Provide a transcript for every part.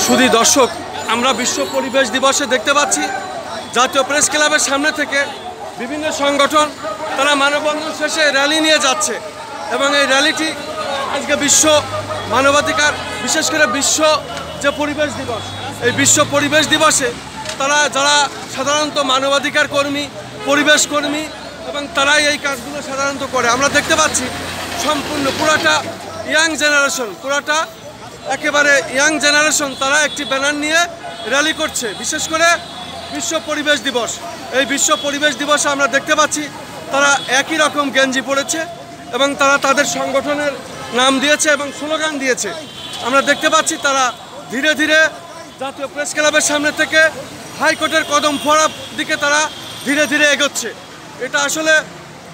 শুধু দর্শক, আমরা বিশ্ব পরিবেশ দিবসে দেখতে পাচ্ছি জাতীয় প্রেস ক্লাবের সামনে থেকে বিভিন্ন সংগঠন তারা মানববন্ধন শেষে র্যালি নিয়ে যাচ্ছে এবং এই র্যালিটি আজকে বিশ্ব মানবাধিকার, বিশেষ করে বিশ্ব যে পরিবেশ দিবস, এই বিশ্ব পরিবেশ দিবসে তারা যারা সাধারণত মানবাধিকার কর্মী, পরিবেশ কর্মী এবং তারাই এই কাজগুলো সাধারণত করে। আমরা দেখতে পাচ্ছি সম্পূর্ণ পুরাটা ইয়াং জেনারেশন, পুরাটা একেবারে ইয়াং জেনারেশন তারা একটি ব্যানার নিয়ে র্যালি করছে। বিশেষ করে বিশ্ব পরিবেশ দিবস, এই বিশ্ব পরিবেশ দিবসে আমরা দেখতে পাচ্ছি তারা একই রকম গেঞ্জি পরেছে এবং তারা তাদের সংগঠনের নাম দিয়েছে এবং স্লোগান দিয়েছে। আমরা দেখতে পাচ্ছি তারা ধীরে ধীরে জাতীয় প্রেস ক্লাবের সামনে থেকে হাইকোর্টের কদম ফোড়ার দিকে তারা ধীরে ধীরে এগোচ্ছে। এটা আসলে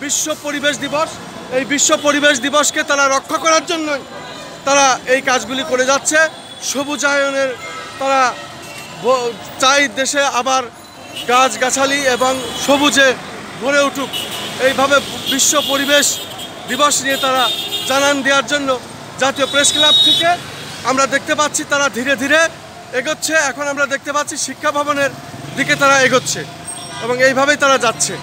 বিশ্ব পরিবেশ দিবস, এই বিশ্ব পরিবেশ দিবসকে তারা রক্ষা করার জন্যই তারা এই কাজগুলি করে যাচ্ছে। সবুজায়নের তারা চাই দেশে আবার গাছগাছালি এবং সবুজে ভরে উঠুক, এইভাবে বিশ্ব পরিবেশ দিবস নিয়ে তারা জানান দেওয়ার জন্য জাতীয় প্রেস ক্লাব থেকে আমরা দেখতে পাচ্ছি তারা ধীরে ধীরে এগোচ্ছে। এখন আমরা দেখতে পাচ্ছি শিক্ষা ভবনের দিকে তারা এগোচ্ছে এবং এইভাবেই তারা যাচ্ছে।